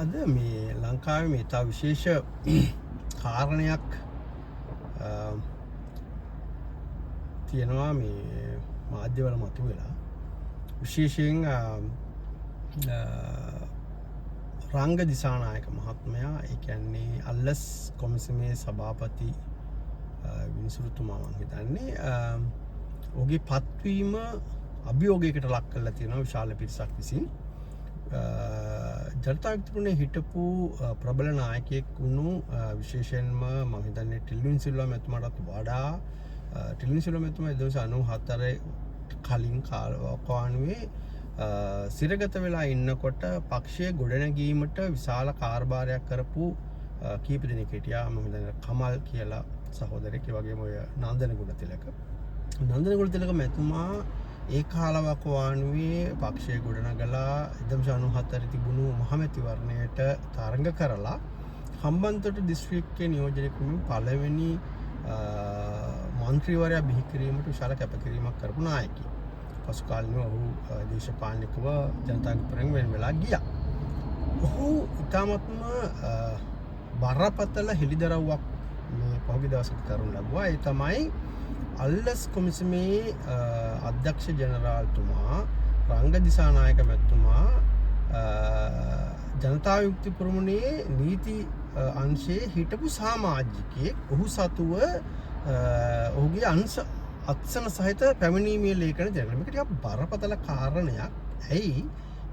අද මේ ලංකාවේ මේ තා විශේෂ කාරණයක් තියෙනවා මේ මාධ්‍යවල මතුවෙලා විශේෂයෙන් රංග දිසානායක මහත්මයා ඒ කියන්නේ අල්ලස් කොමිසමේ සභාපති විනිසුරුතුමා මම හිතන්නේ ඔහුගේ පත්වීම අභියෝගයකට ලක් කරලා තියෙනවා විශාල පිරිසක් විසින් ජනතා විමුක්තිපුරේ හිටපු ප්‍රබල නායකයෙක් වුණු විශේෂයෙන්ම මම හිතන්නේ ටිල්වින් සිල්වා මැතිතුමාටත් වඩා ටිල්වින් සිල්වා මැතිතුමා 1994 කලින් කාලවකවානුවේ සිරගත වෙලා ඉන්නකොට පක්ෂයේ ගොඩනැගීමට විශාල කාර්යභාරයක් කරපු කීප දෙනෙක් හිටියා. මම හිතන්නේ කමල් කියලා සහෝදරයෙක්, ඒ වගේම ඔය නන්දන ගුණතිලක මැතිතුමා ඒ කාලවකවානුවේ පක්ෂයේ ගොඩනගලා 1994 තිබුණු මහමැතිවරණයට තරඟ කරලා හම්බන්තොට දිස්ත්‍රික්කයේ නියෝජනය කරමින් පළවෙනි මන්ත්‍රීවරයා බිහි කිරීමට විශාල කැපකිරීමක් කරපු නායකයෙක්. පසු කාලෙම ඔහු දේශපාලනිකව ජනතා විමුක්තියෙන් වෙන් වෙලා ගියා. ඔහු ඉතාමත්ම බරපතල හෙළිදරව්වක් මේ පහුගිය දවස්වල කරනු ලැබුවා. ඒ තමයි අල්ලස් කොමිසමේ අධ්‍යක්ෂ ජනරාල්තුමා රංග දිසානායක මැතිතුමා ජනතා විමුක්ති පෙරමුණේ නීති අංශයේ හිටපු සමාජිකයෙක්. ඔහු සතුව ඔහුගේ අත්සන සහිත පැමිණීමේ ලේඛන දෙනවා. මේක ටිකක් බරපතල කාරණයක්. ඇයි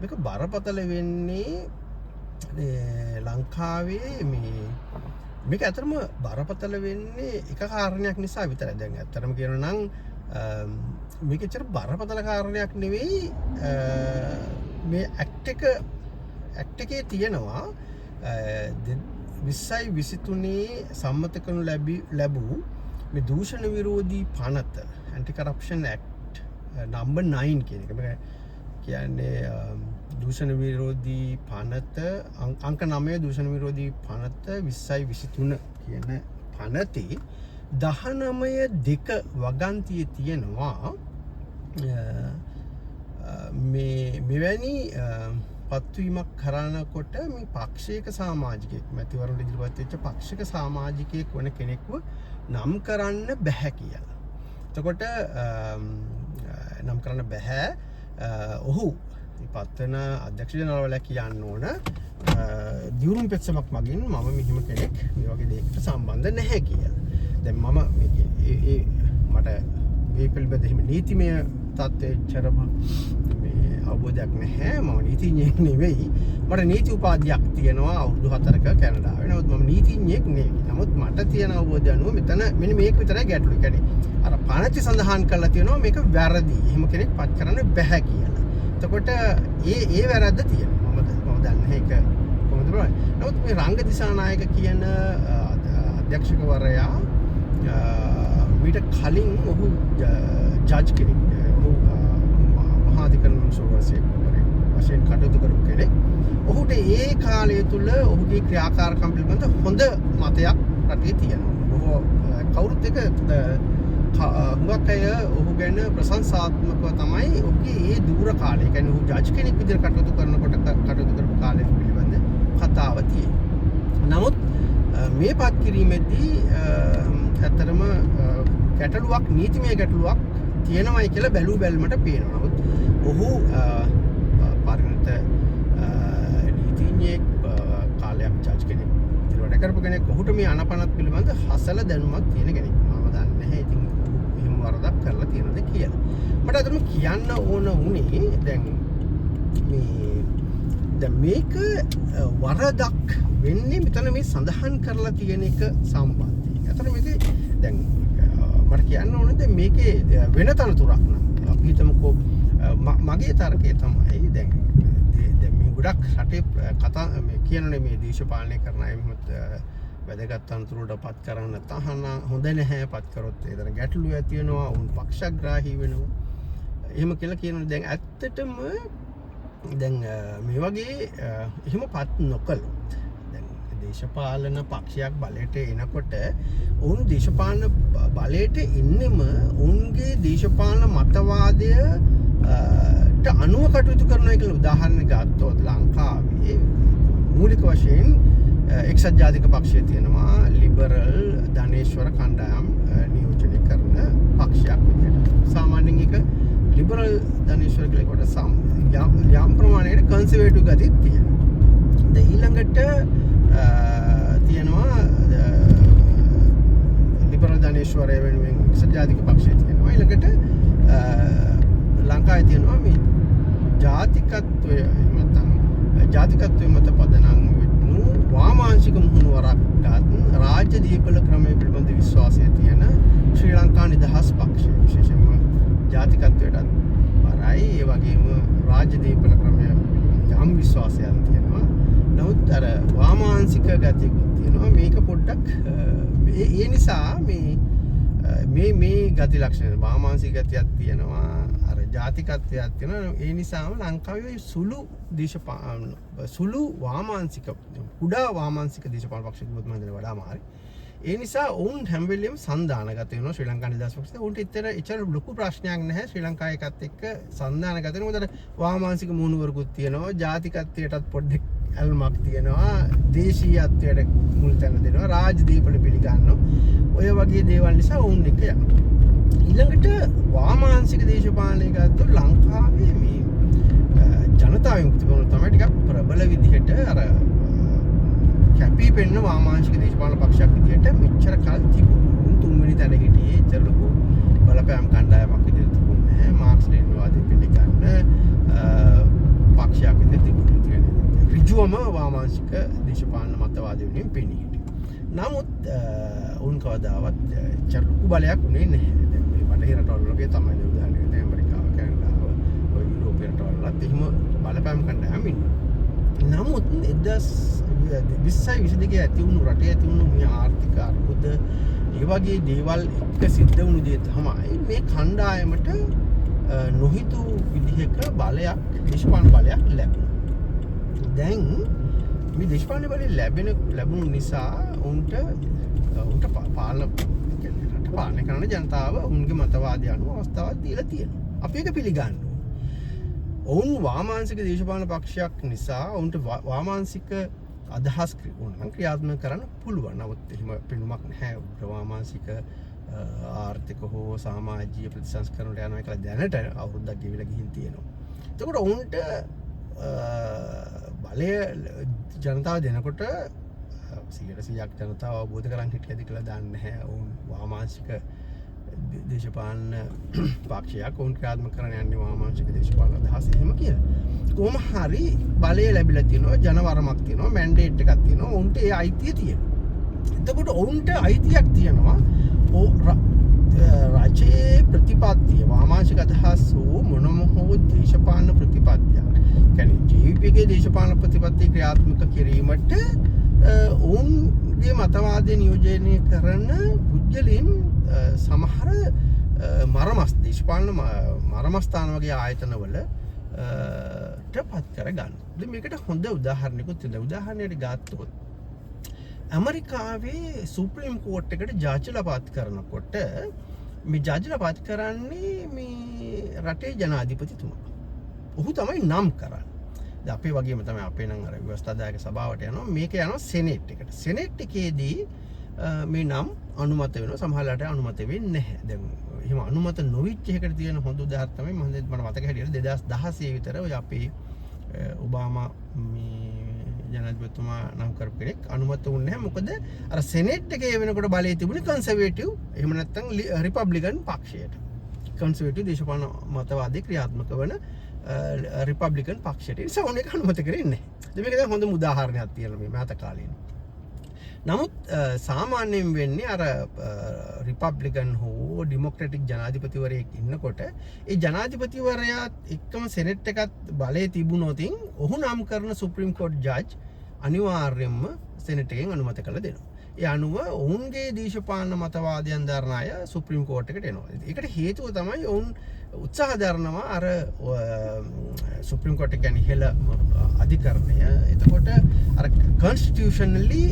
මේක බරපතල වෙන්නේ? ලංකාවේ මේක ඇත්තටම බරපතල වෙන්නේ එක කාරණයක් නිසා විතරයි. දැන් ඇත්තටම කියනවා නම් මේක ඇත්තට බරපතල කාරණයක් නෙවෙයි. මේ ඇක්ට් එකේ තියෙනවා 2023 සම්මත කරනු ලැබූ මේ දූෂණ විරෝධී පනත ඇන්ටි කරප්ෂන් ඇක්ට් නම්බර් 9 කියන එක. මේක කියන්නේ දූෂණ විරෝධී පනත අංක 9 දූෂණ විරෝධී පනත 2023 කියන පනතේ 19.2 වගන්තියේ තියෙනවා මෙවැනි පත්වීමක් කරනකොට මේ පාක්ෂික සමාජිකයෙක් මැතිවරණ ඉදිරිපත් වෙච්ච පාක්ෂික සමාජිකයෙක් වන කෙනෙක්ව නම් කරන්න බෑ කියලා. එතකොට නම් කරන්න බෑ. ඔහු පත්වන අධ්‍යක්ෂ ජනරාල්වරයා කියන්න ඕන දියුරුම් පෙත්සමක් මගින් මම මෙහිම කෙනෙක් මේ වගේ දෙයකට සම්බන්ධ නැහැ කියලා. දැන් මම මට මේ පිළිබඳ හිම නීතිමය තත්ත්වයටම මේ අවබෝධයක් නැහැ. මම නීතිඥයෙක් නෙවෙයි. මට නීති උපාධියක් තියෙනවා අවුරුදු 4ක කැනඩාවේ. නමුත් මම නීතිඥයෙක් නෙවෙයි. නමුත් මට තියෙන අවබෝධය අනුව මෙතන මෙන්න මේක විතරයි ගැටලුව. කියන්නේ අර පනති සඳහන් කරලා තියෙනවා මේක වැරදි. එහෙම කෙනෙක් පත් කරන්න බෑ කියලා. එතකොට ඒ වැරද්ද තියෙනවා. මම දන්නේ ඒක කොහොමද බලන්නේ. නමුත් මේ රංග දිසානායක කියන අධ්‍යක්ෂකවරයා මීට කලින් ඔහු ජජ් කෙනෙක්. ඔහු මහා අධිකරණ වශයෙන් කටයුතු කරපු කෙනෙක්. ඔහුට ඒ කාලය තුල ඔහුගේ ක්‍රියාකාරකම් පිළිබඳ හොඳ මතයක් රටේ තියෙනවා. ඔහු කවුරුත් එක හුඟක් අය ඔහු ගැන ප්‍රශංසාත්මකව තමයි ඔහුගේ ඒ දුර කාලය. ඒ කියන්නේ ඔහු ජජ් කෙනෙක් විදිහට කටයුතු කරනකොට කටයුතු කරපු කාලය පිළිබඳ කතාව තියෙනවා. නමුත් මේ පත් කිරීමේදී ඇත්තටම ගැටලුවක්, නීතිමය ගැටලුවක් තියෙනවයි කියලා බැලුමට පේනවා. නමුත් ඔහු පරිණත නීතිඥයෙක්, කාලයක් ජජ් කෙනෙක් විදිහට වැඩ කරපු කෙනෙක්. ඔහුට මේ අනපනත් පිළිබඳ හසල දැනුමක් තියෙන කෙනෙක්. මම දන්නේ නැහැ ඉතින් එහෙම වරදක් කරලා තියෙනවද කියලා. මට අදම කියන්න ඕන උනේ දැන් මේක වරදක් වෙන්නේ මෙතන මේ සඳහන් කරලා තියෙන එක සම්බන්ධයෙන්. අතන මේකේ දැන් මට කියන්න ඕනේ දැන් මේකේ වෙන තනතුරක් නම් අපි හිතමුකෝ මගේ තර්කය තමයි දැන් මේ ගොඩක් රටේ කතා මේ කියන්නේ මේ දේශපාලනය කරන අය මොහොත වැදගත් තනතුරට පත් කරන්න තහන හොඳ නැහැ. පත් කරොත් ඒතර ගැටලු ඇති වෙනවා. උන් පක්ෂග්‍රාහී වෙනවා. එහෙම කියලා කියනවා. දැන් ඇත්තටම දැන් මේ වගේ එහෙම පත් නොකළොත් දැන් දේශපාලන පක්ෂයක් බලයට එනකොට ඔවුන් දේශපාලන බලයට එන්නෙම ඔවුන්ගේ දේශපාලන මතවාදය අනුව කටයුතු කරනවා කියලා උදාහරණ ගත්තොත් ලංකාවේ මූලික වශයෙන් එක්සත් ජාතික පක්ෂය තියෙනවා ලිබරල් ධනේශ්වර කණ්ඩායම් නියෝජනය කරන පක්ෂයක් විදිහට. සාමාන්‍යයෙන් ඒක ලිබරල් ධනේශ්වර කියලා කොට යම් ප්‍රමාණයකට කන්සර්වේටිව් ගතියක් තියෙනවා. දැන් ඊළඟට තියෙනවා ලිබරල් ධනේශ්වරය වෙනුවෙන් එක්සත් ජාතික පක්ෂය තියෙනවා. ඊළඟට ලංකාවේ තියෙනවා මේ ජාතිකත්වය මත පදනම් වෙන්නු වාමාංශික මුහුණුවරක් ගත් රාජ්‍ය දීපල ක්‍රමය පිළිබඳ විශ්වාසය තියෙන ශ්‍රී ලංකා නිදහස් පක්ෂය විශේෂයෙන්ම ජාතිකත්වයටත් බරයි. ඒ වගේම රාජ්‍ය දීපල ක්‍රමය යම් විශ්වාසයක් තියෙනවා. නමුත් අර වාමාංශික ගතියකුත් තියෙනවා. මේක පොඩ්ඩක් ඒ නිසා මේ ගති ලක්ෂණ වාමාංශික ගතියක් තියෙනවා. ජාතිකත්වයක් තියෙනවා. ඒ නිසාම ලංකාවේ සුළු වාමාංශික කුඩා වාමාංශික දේශපාලන පක්ෂ කිව්වොත් මම හිතන්නේ වඩා මාරි. ඒ නිසා ඔවුන් හැම වෙලෙම සන්දානගත වෙනවා ශ්‍රී ලංකා නිදහස් පක්ෂයට. ඔවුන්ට එච්චර ලොකු ප්‍රශ්නයක් නැහැ ශ්‍රී ලංකාවේ එකත් එක්ක සන්දානගත වෙනවා. මොකද වාමාංශික මුහුණුවරකුත් තියෙනවා. ජාතිකත්වයටත් පොඩ්ඩක් ඇල්මක් තියෙනවා. දේශීයත්වයට මුල් තැන දෙනවා. රාජදීපල පිළිගන්නවා. ඔය වගේ දේවල් නිසා ඔවුන් එක යනවා. ඊළඟට වාමාංශික දේශපාලනය ගත්තොත් ලංකාවේ මේ ජනතා විමුක්ති පෙරමුණ තමයි ටිකක් ප්‍රබල විදිහට අර කැපී පෙනෙන වාමාංශික දේශපාලන පක්ෂයක් විදිහට මෙච්චර කල් තිබුණා. උන් තුන්වෙනි තැන හිටියේ එච්චර ලොකු බලපෑම් කණ්ඩායමක් විදිහට තිබුණේ නැහැ. මාක්ස් ලෙනින්වාදී පිළිගන්න පක්ෂයක් විදිහට තිබුණේ. ඍජුවම වාමාංශික දේශපාලන මතවාද වෙනුවෙන් පෙනී හිටියා. නමුත් උන් කවදාවත් එච්චර ලොකු බලයක් උනේ නැහැ. බටහිර රටවල් වගේ තමයි උදාහරණයක් දැන් ඇමරිකාව කැනඩාව ඔය යුරෝපීය රටවල්ලත් එහෙම බලපෑම් කණ්ඩායම් ඉන්නවා. නමුත් 2022 ඇති වුණු රටේ ඇති වුණු මේ ආර්ථික අර්බුද ඒ වගේ දේවල් එක්ක සිද්ධ වුණු දේ තමයි මේ කණ්ඩායමට නොහිතු විදිහක බලයක් දේශපාලන බලයක් ලැබුණා. දැන් මේ දේශපාලන බලය ලැබුණු නිසා උන්ට පාලනය කරන ජනතාව උන්ගේ මතවාදය අනුව අවස්ථාවක් දීලා තියෙනවා. අපි ඒක පිළිගන්න ඕනේ. ඔවුන් වාමාංශික දේශපාලන පක්ෂයක් නිසා ඔවුන්ට වාමාංශික අදහස් ක්‍රියාත්මක කරන්න පුළුවන්. නමුත් එහෙම පෙනුමක් නැහැ. වාමාංශික ආර්ථික හෝ සමාජීය ප්‍රතිසංස්කරණයට යනවා කියලා දැනට අවුරුද්දක් ගෙවිලා ගිහින් තියෙනවා. එතකොට ඔවුන්ට බලය ජනතාව දෙනකොට 100%ක් ජනතාව අවබෝධ කරන් හිටියද කියලා දන්නේ නැහැ. ඔවුන් වාමාංශික දේශපාලන පක්ෂයක් ඔවුන් ක්‍රියාත්මක කරන යන්නේ වාමාංශික දේශපාලන අදහස් එහෙම කියලා. කොහොම හරි බලය ලැබිලා තියෙනවා, ජනවරමක් තියෙනවා, මැන්ඩේට් එකක් තියෙනවා. ඔවුන්ට ඒ අයිතිය තියෙනවා. එතකොට ඔවුන්ට අයිතියක් තියෙනවා රජයේ ප්‍රතිපත්තිය වාමාංශික අදහස් වූ මොනම හෝ දේශපාලන ප්‍රතිපත්තියක්. කියන්නේ ජීවිතයේ දේශපාලන ප්‍රතිපත්තිය ක්‍රියාත්මක කිරීමට ඔවුන්ගේ මතවාදය නියෝජනය කරන පුද්ගලයන් සමහර දේශපාලන මරමස්ථාන වගේ ආයතනවල පත් කරගන්න. මේකට හොඳ උදාහරණයකුත් තියෙනවා. උදාහරණයක් ගත්තොත් ඇමරිකාවේ සුප්‍රීම් කෝට් එකට ජජ්ලා පත් කරනකොට මේ ජජ්ලා පත් කරන්නේ මේ රටේ ජනාධිපතිතුමා. ඔහු තමයි නම් කරන්නේ. අපේ වගේම තමයි අපේ නම් අර ව්‍යවස්ථාදායක සභාවට යනවා. මේක යනවා සෙනෙට් එකට. සෙනෙට් එකේදී මේ නම් අනුමත වෙනවා. සමහරවිට අනුමත වෙන්නේ නැහැ. දැන් එහෙම අනුමත නොවිච්ච එකකට තියෙන හොඳ උදාහරණ තමයි මම මතක හැටියට 2016 විතර ඔය අපේ ඔබාමා මේ ජනාධිපතිතුමා නම් කරපු කෙනෙක් අනුමත වුණේ නැහැ. මොකද අර සෙනෙට් එකේ වෙනකොට බලයේ තිබුණේ කන්සර්වේටිව් එහෙම නැත්නම් රිපබ්ලිකන් පක්ෂයට. කන්සර්වේටිව් දේශපාලන මතවාදී ක්‍රියාත්මක වන රිපබ්ලිකන් පක්ෂයට. ඒ නිසා ඕන එක අනුමත කරන්නේ නැහැ. මේක දැන් හොඳම උදාහරණයක් තියෙනවා මේ මෑත කාලේ. නමුත් සාමාන්‍යයෙන් වෙන්නේ අර රිපබ්ලිකන් හෝ ඩෙමොක්‍රැටික් ජනාධිපතිවරයෙක් ඉන්නකොට ඒ ජනාධිපතිවරයාත් එක්කම සෙනෙට් එකත් බලයේ තිබුණොත් ඔහු නම් කරන සුප්‍රීම කෝට් ජජ් අනිවාර්යයෙන්ම සෙනෙට් එකෙන් අනුමත කළ දෙනවා. ඒ අනුව ඔවුන්ගේ දේශපාලන මතවාදයන් දරන අය සුප්‍රීම කෝට් එකට එනවා. ඒකට හේතුව තමයි ඔවුන් උත්සාහ දරනවා අර සුප්‍රීම කෝට් එක කියන්නේ ඉහළ අධිකරණය. එතකොට අර කන්ස්ටිටියුෂනලි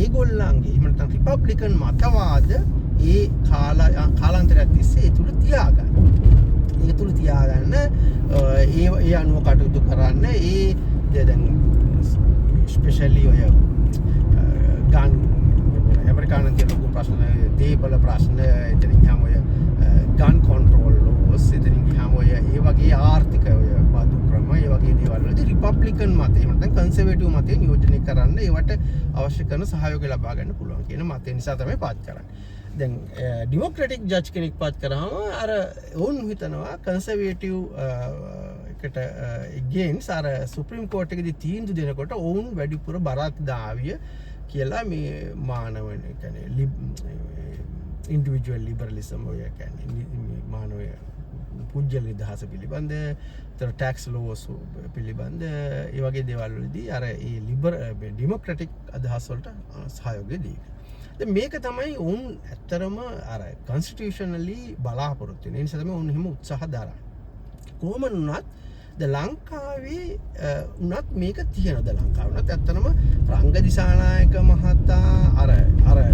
ඒගොල්ලන්ගේ එහෙම නැත්නම් රිපබ්ලිකන් මතවාද ඒ කාලාන්තරයක් තිස්සේ ඒ තුල තියාගන්න. ඒ තුල තියාගන්න ඒ අනුව කටයුතු කරන්න ඒ දැන් ස්පෙෂලි ඔය ගන් ඇමරිකානු තියෙන ලොකු ප්‍රශ්න දේපල ප්‍රශ්න එතනින් ගියාම ඔය ගන් කොන්ට්‍රෝල් ලෝස් එතනින් ගියාම ඔය ඒ වගේ ආර්ථික ඔය බදු ක්‍රම ඒ වගේ දේවල් වලදී රිපබ්ලිකන් මතය එහෙම නැත්නම් කන්සර්වේටිව් මතය නියෝජනය කරන්න ඒවට අවශ්‍ය කරන සහයෝගය ලබා ගන්න පුළුවන් කියන මතය නිසා තමයි පාත් කරන්නේ. දැන් ඩෙමොක්‍රැටික් ජජ් කෙනෙක් පාත් කරාම අර ඔවුන් හිතනවා කන්සර්වේටිව් එකට against අර සුප්‍රීම කෝට් එකේදී තීන්දුව දෙනකොට ඔවුන් වැඩිපුර බරක් දාවිය කියලා මේ මානව කියන්නේ ඉන්ඩිවිජුවල් ලිබරලිසම් ඔය කියන්නේ මානව පුජ්‍යල නිදහස පිළිබඳ ටැක්ස් ලෝස් පිළිබඳ ඒ වගේ දේවල් වලදී අර ඒ ඩෙමොක්‍රැටික් අදහස් වලට සහයෝගය දීලා. දැන් මේක තමයි උන් ඇත්තරම අර කොන්ස්ටිටියුෂනලි බලාපොරොත්තු වෙන. ඒ නිසා තමයි උන් එහෙම උත්සාහ දරන්නේ. කොහොම වුණත් ද ලංකාවේ උනත් මේක තියෙනද ලංකාවේ උනත් ඇත්තනම රංග දිසානායක මහතා අර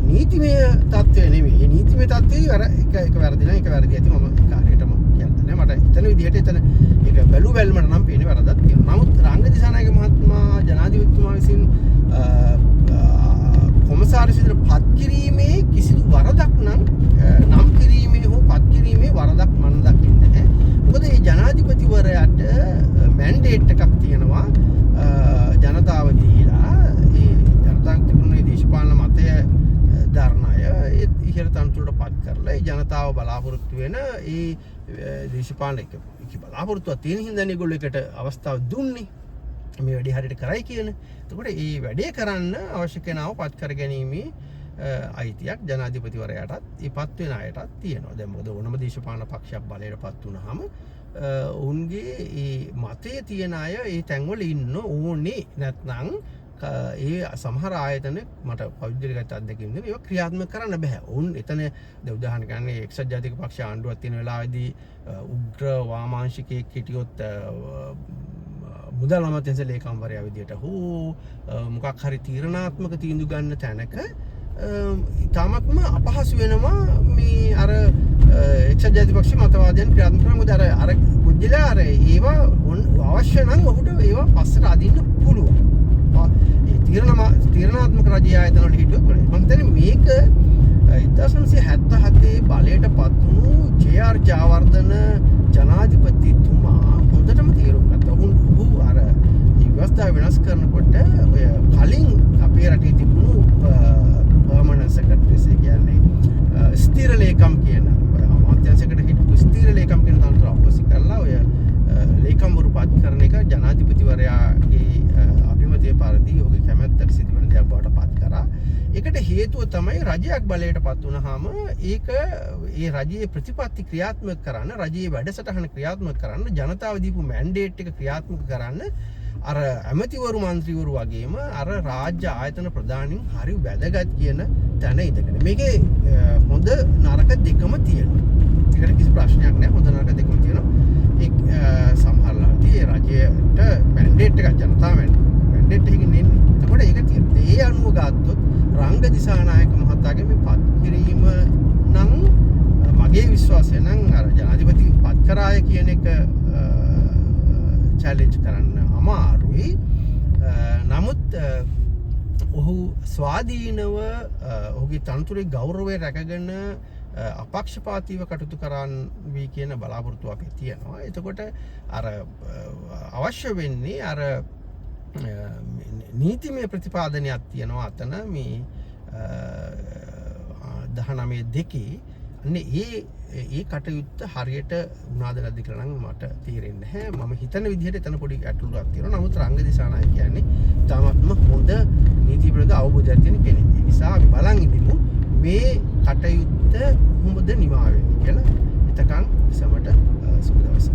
නීතිමය තත්ත්වය නෙමෙයි. මේ නීතිමය තත්ත්වයේ අර එක වැරදි නම් එක වැරදි ඇති මම කාර්යයටම කියන්නේ මට හිතන විදිහට එතන ඒක බැලු බැලමට නම් පේන්නේ වැරද්දක් තියෙනවා. නමුත් රංග දිසානායක මහත්මයා ජනාධිපතිතුමා විසින් කොමසාරිස් විදිහට පත් කිරීමේ කිසිදු වරදක් නම් කිරීමේ හෝ පත් කිරීමේ වරදක් මම දකින්නේ නැහැ. මොකද මේ ජනාධිපතිවරයාට මැන්ඩේට් එකක් තියෙනවා ජනතාව දීලා ඒ ජනතාව තිබුණේ දේශපාලන මතය දරන අය ඒ ඉහළ තනතුරට පත් කරලා ඒ ජනතාව බලාපොරොත්තු වෙන ඒ දේශපාලන එක බලාපොරොත්තුවක් තියෙන හින්දා ඒගොල්ලෝ එකට අවස්ථාව දුන්නේ මේ වැඩේ හරියට කරයි කියන. එතකොට මේ වැඩේ කරන්න අවශ්‍ය කෙනාව පත් කර ගැනීමේ අයිතියක් ජනාධිපතිවරයාටත් ඒ පත් වෙන අයටත් තියෙනවා. දැන් මොකද ඕනම දේශපාලන පක්ෂයක් බලයට පත් වුණාම ඔවුන්ගේ ඒ මතයේ තියෙන අය ඒ තැන්වල ඉන්න ඕනේ. නැත්නම් ඒ සමහර ආයතන මට පෞද්ගලික අත්දැකීම් නේ ඒක ක්‍රියාත්මක කරන්න බෑ. ඔවුන් එතන උදාහරණ ගන්න එක්සත් ජාතික පක්ෂ ආණ්ඩුවක් තියෙන වෙලාවේදී උග්‍ර වාමාංශිකයෙක් හිටියොත් මුදල් අමාත්‍යාංශ ලේකම්වරයා විදියට හෝ මොකක් හරි තීරණාත්මක තීන්දුව ගන්න තැනක ඉතාමත්ම අපහසු වෙනවා මේ අර එක්සත් ජාතික පක්ෂ මතවාදයන් ක්‍රියාත්මක කරන මොකද අර පුජ්‍යලා අර ඒවා අවශ්‍ය නම් ඔහුට ඒවා පස්සට අදින්න පුළුවන්. ඒ තීරණාත්මක රජය ආයතන වල හිටියොත් මම හිතන්නේ මේක 1977 බලයට පත් වුණු ජේ.ආර්. ජයවර්ධන ජනාධිපතිතුමා හොඳටම තේරුම් ගත්තා. ඔහු අර මේ ව්‍යවස්ථාව වෙනස් කරනකොට ඔය කලින් අපේ රටේ තිබුණු පර්මනන්ට් සෙක්‍රටරිස් කියන්නේ ස්ථිර ලේකම් කියන අමාත්‍යාංශයකට හිටපු ස්ථිර ලේකම් කියන තනතුර අවශ්‍ය කරලා ඔය ලේකම්වරු පත් කරන එක ජනාධිපතිවරයාගේ අභිමතය පරිදි ඔහුගේ කැමැත්තට සිදුවන දෙයක් බවට පත් කරා. ඒකට හේතුව තමයි රජයක් බලයට පත් වුණාම ඒක ඒ රජයේ ප්‍රතිපත්ති ක්‍රියාත්මක කරන්න රජයේ වැඩසටහන ක්‍රියාත්මක කරන්න ජනතාව දීපු මැන්ඩේට් එක ක්‍රියාත්මක කරන්න අර ඇමතිවරු මන්ත්‍රීවරු වගේම අර රාජ්‍ය ආයතන ප්‍රධානීන් හරි වැදගත් කියන තැන ඉඳගෙන මේකේ හොඳ නරක දෙකම තියෙනවා. ඒකට කිසි ප්‍රශ්නයක් නැහැ. හොඳ නරක දෙකම තියෙනවා. සමහරවිට රජයට මැන්ඩේට් එකක් ජනතාව මැන්ඩේට් එකකින් එන්නේ. එතකොට ඒක තියෙනවා. ඒ අනුව ගත්තොත් රංග දිසානායක මහතාගේ මේ පත් කිරීම නම් මගේ විශ්වාසය නම් අර ජනාධිපති පත් කරාය කියන එක චැලෙන්ජ් කරන්න අමාරුයි. නමුත් ඔහු ස්වාධීනව ඔහුගේ තනතුරේ ගෞරවය රැකගෙන අපක්ෂපාතීව කටයුතු කරන්නවී කියන බලාපොරොත්තුව අපේ තියෙනවා. එතකොට අර අවශ්‍ය වෙන්නේ අර නීතිමය ප්‍රතිපාදනයක් තියෙනවා අතන මේ 19 අන්න ඒ කටයුත්ත හරියට උනාද නැද්ද කියලා නම් මට තේරෙන්නේ නැහැ. මම හිතන විදිහට එතන පොඩි ගැටලුවක් තියෙනවා. නමුත් රංග දිසානායක කියන්නේ තාමත්ම හොඳ නීති විරුද්ධ අවබෝධයක් තියෙන කෙනෙක්. ඒ නිසා අපි බලන් ඉඳිමු මේ කටයුත්ත කොහොමද නිමා වෙන්නේ කියලා. එතකන් සමට සුබ දවසක්.